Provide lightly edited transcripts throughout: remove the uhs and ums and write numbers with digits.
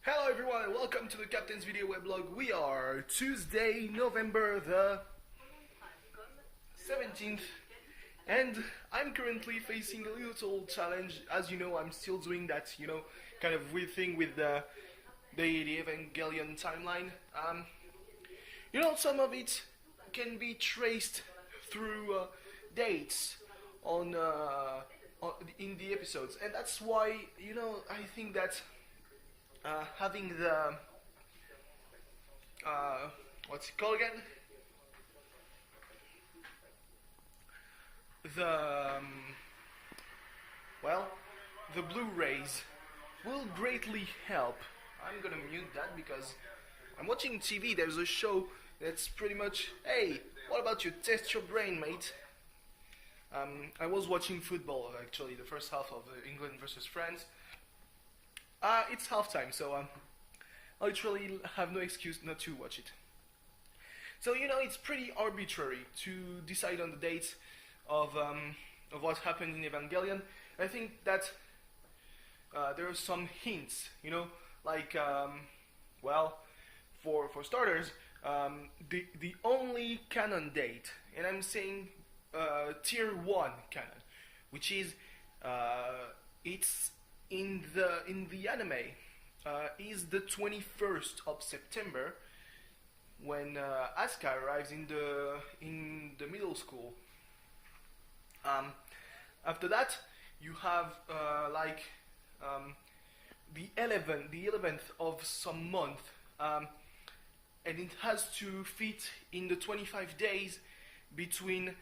Hello everyone and welcome to the Captain's Video Weblog. We are Tuesday, November the 17th, and I'm currently facing a little challenge. As you know, I'm still doing that, kind of weird thing with the Evangelion timeline. Some of it can be traced through dates in the episodes, and that's why I think that having the what's it called again? The well, the Blu-rays will greatly help. I'm gonna mute that because I'm watching TV. There's a show that's pretty much, hey, what about you? Test your brain, mate. I was watching football actually, the first half of England versus France. It's halftime, so I literally have no excuse not to watch it. So it's pretty arbitrary to decide on the date of what happened in Evangelion. I think that there are some hints, like for starters, the only canon date, and I'm saying tier 1 canon, which is it's in the anime, is the 21st of September when Asuka arrives in the middle school. After that, you have the 11th of some month, and it has to fit in the 25 days between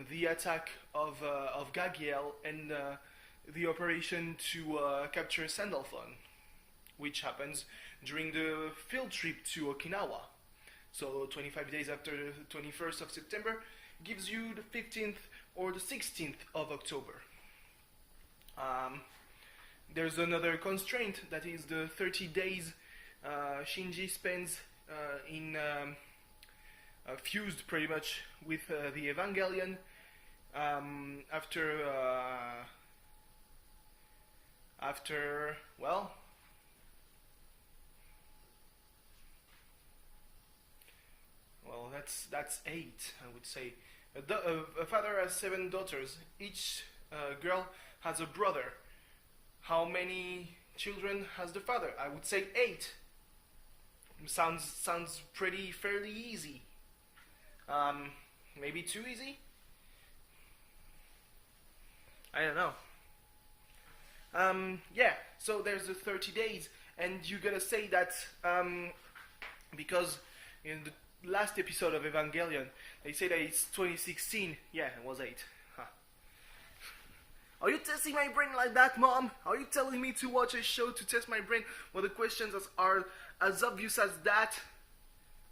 the attack of Gagiel and the operation to capture Sandalphon, which happens during the field trip to Okinawa. So 25 days after the 21st of September gives you the 15th or the 16th of October. There's another constraint, that is the 30 days Shinji spends fused pretty much with the Evangelion after that's 8, I would say. A father has 7 daughters. Each girl has a brother. How many children has the father? I would say 8. Sounds fairly easy. Maybe too easy? I don't know. Yeah, so there's the 30 days, and you gotta say that because in the last episode of Evangelion, they say that it's 2016. Yeah, it was 8. Huh. Are you testing my brain like that, Mom? Are you telling me to watch a show to test my brain when the questions are as obvious as that?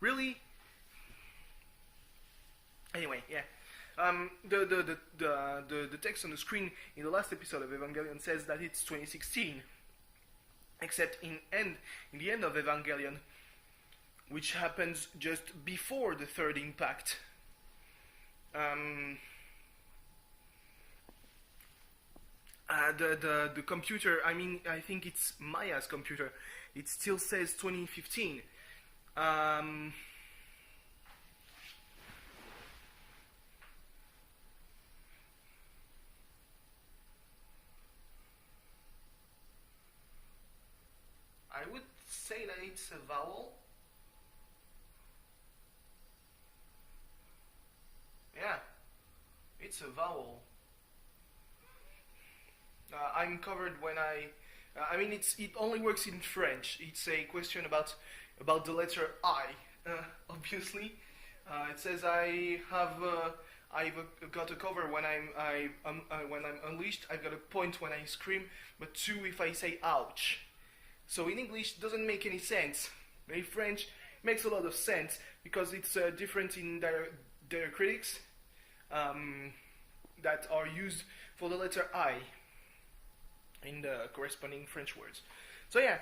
Really? Anyway, yeah. The text on the screen in the last episode of Evangelion says that it's 2016, except in the end of Evangelion, which happens just before the third impact. The computer, I think it's Maya's computer, it still says 2015. I would say that it's a vowel. Yeah, it's a vowel. I'm covered when it only works in French. It's a question about the letter I. Obviously, it says I've got a cover when when I'm unleashed. I've got a point when I scream, but 2 if I say ouch. So in English, it doesn't make any sense. In French, makes a lot of sense because it's different in diacritics that are used for the letter I in the corresponding French words. So yeah,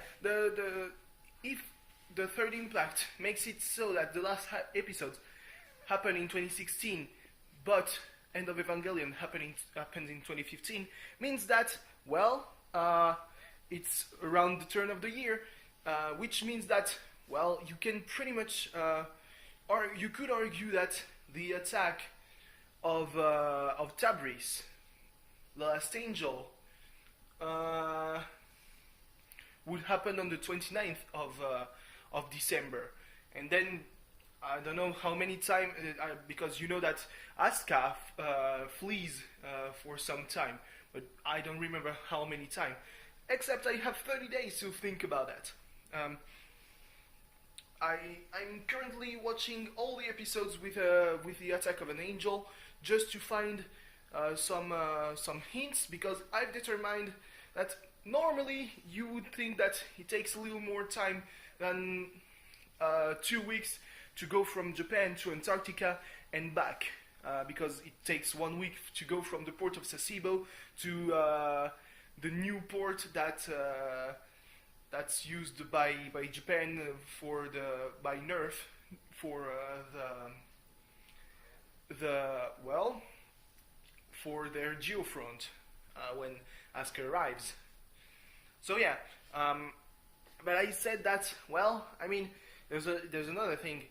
if the third impact makes it so that the last episodes happen in 2016, but End of Evangelion happens in 2015, means that it's around the turn of the year, which means that, well, you can pretty much, or you could argue that the attack of Tabriz, the last angel, would happen on the 29th of December, and then I don't know how many times, because you know that Aska flees for some time, but I don't remember how many times. Except I have 30 days to think about that. I'm currently watching all the episodes with the attack of an angel, just to find some hints, because I've determined that normally you would think that it takes a little more time than 2 weeks to go from Japan to Antarctica and back, because it takes 1 week to go from the port of Sasebo to the new port that's used by Japan by NERF for for their geofront when Asuka arrives. So yeah, but I said that, well, I mean, there's another thing.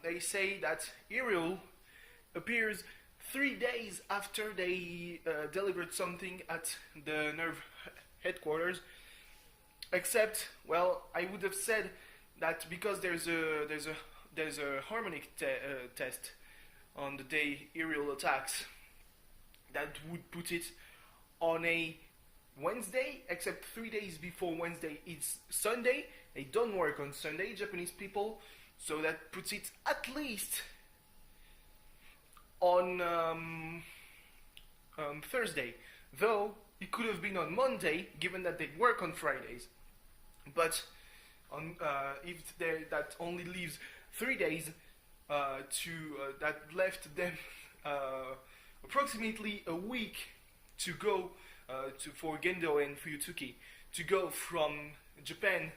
They say that Ariel appears 3 days after they delivered something at the NERV headquarters. Except, well, I would have said that because there's a harmonic test on the day Ariel attacks, that would put it on a Wednesday, except 3 days before Wednesday it's Sunday. They don't work on Sunday, Japanese people, so that puts it at least on Thursday. Though it could have been on Monday, given that they work on Fridays. But if that only leaves 3 days that left them approximately a week to go for Gendo and Fuyutsuki to go from Japan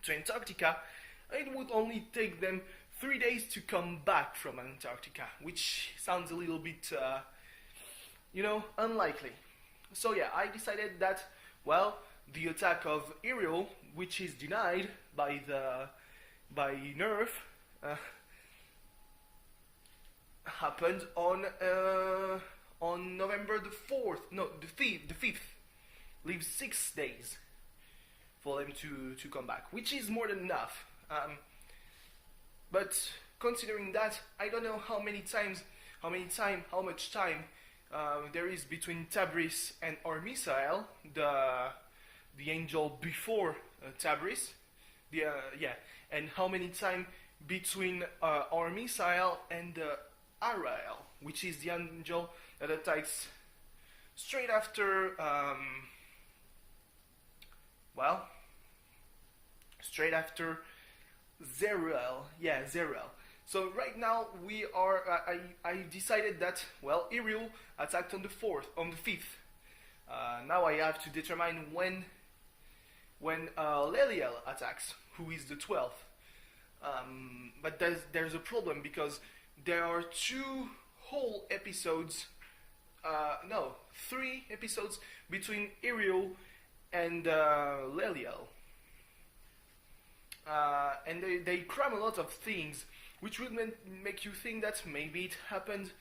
to Antarctica. It would only take them 3 days to come back from Antarctica, which sounds a little bit, unlikely. So yeah, I decided that, well, the attack of Ariel, which is denied by NERF, happened on November the 4th. No, the 5th. Leaves 6 days for them to come back, which is more than enough. But considering that, I don't know how much time there is between Tabriz and our missile, the angel before Tabriz, and how many time between our missile and Ariel, which is the angel that attacks straight after, straight after Zeruel. Yeah, Zeruel. So right now we are. I decided that, well, Ariel attacked on the 5th. Now I have to determine when Leliel attacks, who is the 12th. But there's a problem, because there are 2 whole episodes. 3 episodes between Ariel and Leliel. And they cram a lot of things, which would make you think that maybe it happened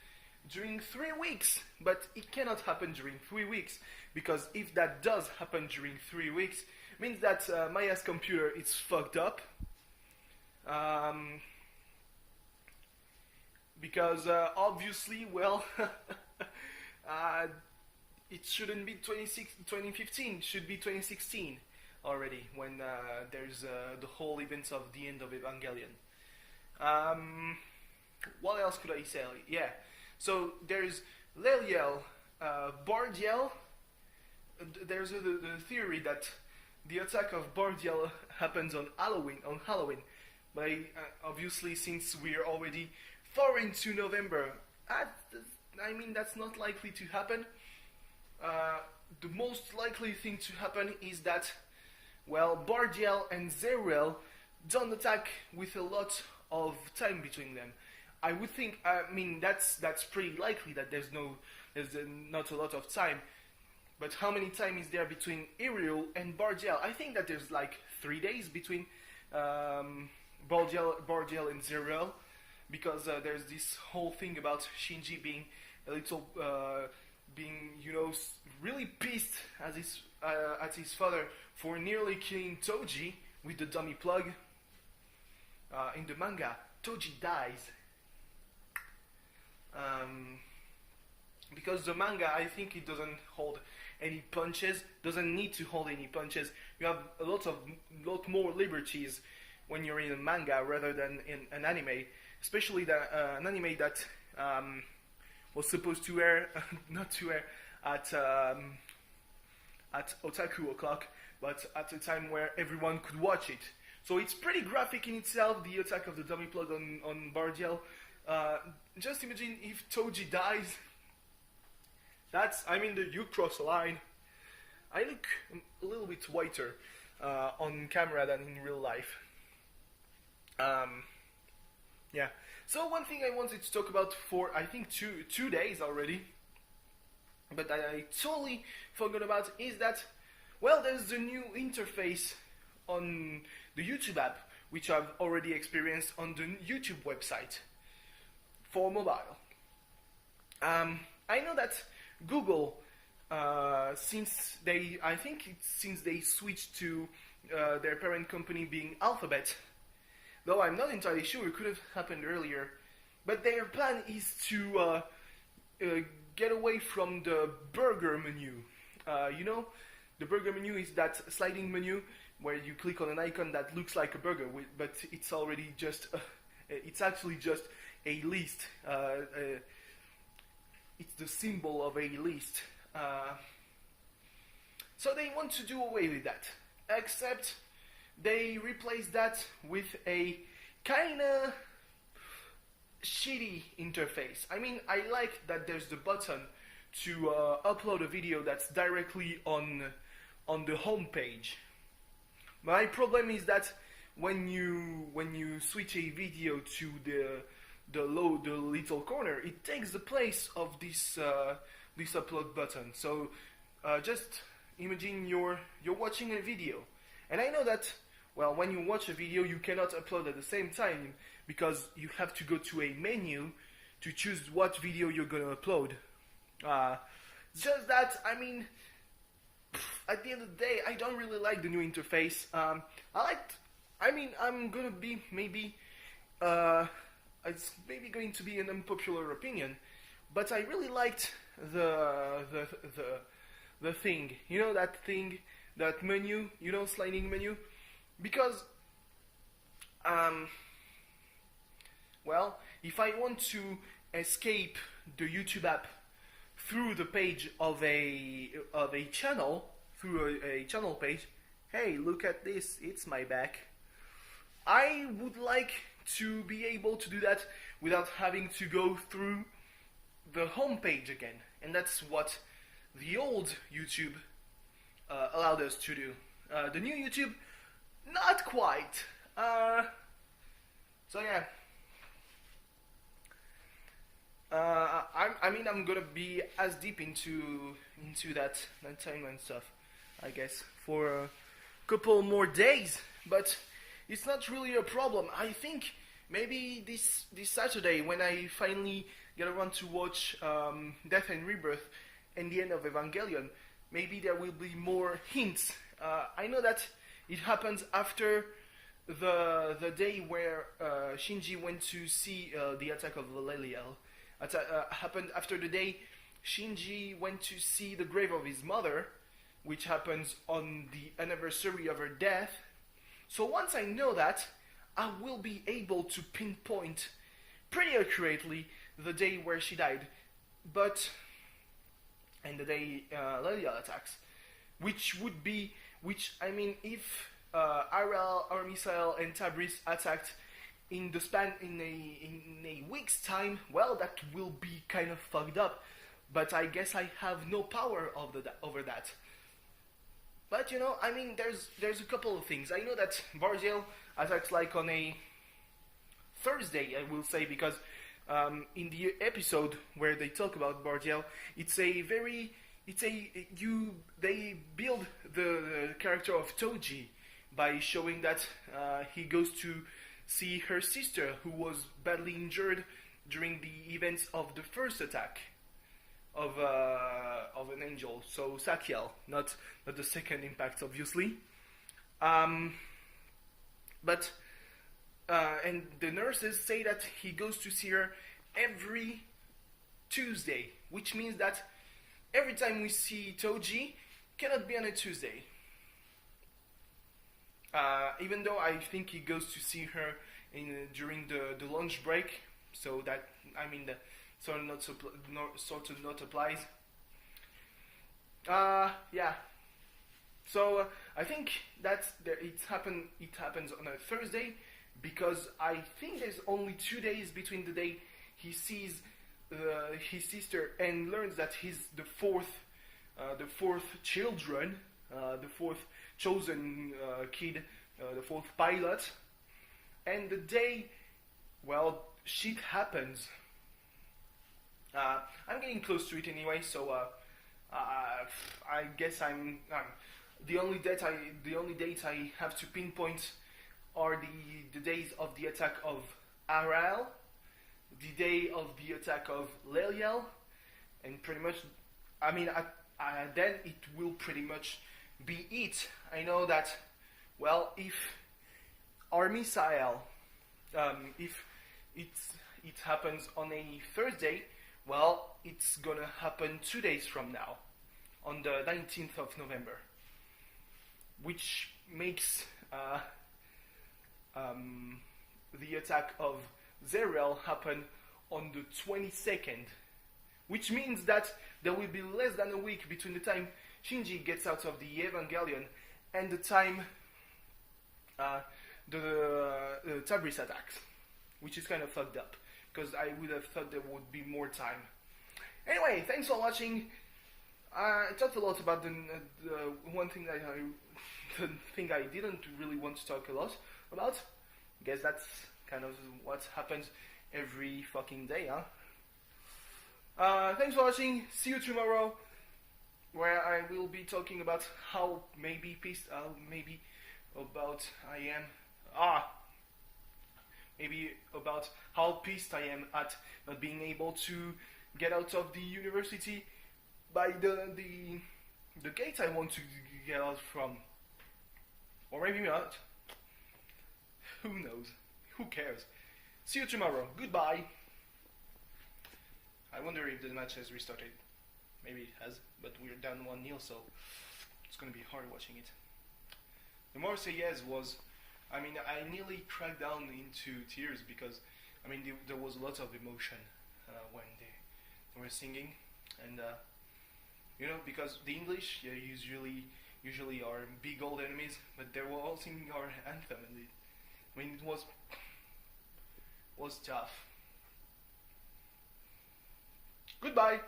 during 3 weeks, but it cannot happen during 3 weeks, because if that does happen during 3 weeks, it means that Maya's computer is fucked up, because obviously, well, it shouldn't be 2015, it should be 2016 already, when there's the whole events of the end of Evangelion. What else could I say? Yeah, so there's Leliel, Bardiel. There's the theory that the attack of Bardiel happens on Halloween. But obviously, since we're already far into November, I mean, that's not likely to happen. The most likely thing to happen is that, well, Bardiel and Zeruel don't attack with a lot of time between them. I would think, I mean, that's pretty likely that there's not a lot of time. But how many time is there between Iriel and Bardiel? I think that there's like 3 days between Bardiel and Zeriel, because there's this whole thing about Shinji being a little, being, you know, really pissed at his father for nearly killing Toji with the dummy plug. In the manga, Toji dies. Because the manga, I think it doesn't hold any punches, doesn't need to hold any punches. You have a lot more liberties when you're in a manga rather than in an anime, especially that an anime that was supposed to air, not to air at otaku o'clock, but at a time where everyone could watch it. So it's pretty graphic in itself, the attack of the dummy plug on Bardiel. Just imagine if Toji dies. You cross a line. I look a little bit whiter on camera than in real life. Yeah. So one thing I wanted to talk about for, I think, two days already, but I totally forgot about, is that, well, there's the new interface on the YouTube app, which I've already experienced on the YouTube website for mobile. I know that Google, since they switched to their parent company being Alphabet, though I'm not entirely sure, it could have happened earlier, but their plan is to get away from the burger menu. You know, the burger menu is that sliding menu where you click on an icon that looks like a burger, but it's already just, it's actually just a list. It's the symbol of a list. So they want to do away with that, except they replace that with a kinda shitty interface. I mean, I like that there's the button to upload a video that's directly on the home page. My problem is that when you switch a video to the little corner, it takes the place of this upload button. So just imagine you're watching a video, and I know that, well, when you watch a video you cannot upload at the same time because you have to go to a menu to choose what video you're gonna upload. Just that, I mean, at the end of the day, I don't really like the new interface. I'm gonna be maybe, it's maybe going to be an unpopular opinion, but I really liked the thing, you know, that menu, you know, sliding menu, because, well, if I want to escape the YouTube app through the page of a channel, through a channel page, hey, look at this, it's my back. I would like to be able to do that without having to go through the home page again, and that's what the old YouTube allowed us to do. The new YouTube, not quite. So yeah. I'm gonna be as deep into that timeline stuff, I guess, for a couple more days, but it's not really a problem. I think maybe this Saturday, when I finally get around to watch Death and Rebirth and the end of Evangelion, maybe there will be more hints. I know that it happens after the day where Shinji went to see the attack of Valeliel. Happened after the day Shinji went to see the grave of his mother, which happens on the anniversary of her death. So once I know that, I will be able to pinpoint pretty accurately the day where she died, and the day Lelial attacks, if Aral, Armisael, and Tabriz attacked in the span in a week's time, well, that will be kind of fucked up. But I guess I have no power over that. But you know, I mean, there's a couple of things. I know that Bardiel attacks like on a Thursday, I will say, because in the episode where they talk about Bardiel, it's a very it's a they build the character of Toji by showing that he goes to see her sister who was badly injured during the events of the first attack of an angel. So Sakiel, not the second impact, obviously. But and the nurses say that he goes to see her every Tuesday, which means that every time we see Toji, cannot be on a Tuesday. Even though I think he goes to see her during the lunch break, so that I mean the sort of not applies. Yeah. So I think that it happens on a Thursday because I think there's only 2 days between the day he sees his sister and learns that he's the fourth children, the fourth chosen kid, the fourth pilot, and the day, well, shit happens. I'm getting close to it anyway, so I guess I'm the only date I have to pinpoint are the days of the attack of Aral, the day of the attack of Leliel, and pretty much, I mean, then it will pretty much be it. I know that, well, if our missile, if it happens on a Thursday, well, it's gonna happen 2 days from now, on the 19th of November, which makes the attack of Zeriel happen on the 22nd, which means that there will be less than a week between the time Shinji gets out of the Evangelion and the time the Tabriz attacks, which is kind of fucked up, because I would have thought there would be more time. Anyway, thanks for watching. I talked a lot about the one thing that the thing I didn't really want to talk a lot about. I guess that's kind of what happens every fucking day, huh? Thanks for watching. See you tomorrow, where I will be talking about how pissed about I am at not being able to get out of the university by the gate I want to get out from. Or maybe not. Who knows? Who cares? See you tomorrow. Goodbye. I wonder if the match has restarted. Maybe it has, but we're down 1-0, so it's gonna be hard watching it. The Marseillaise was, I mean, I nearly cracked down into tears because, I mean, there was a lot of emotion when they were singing, and you know, because the English usually are big old enemies, but they were all singing our anthem, and it was tough. Goodbye.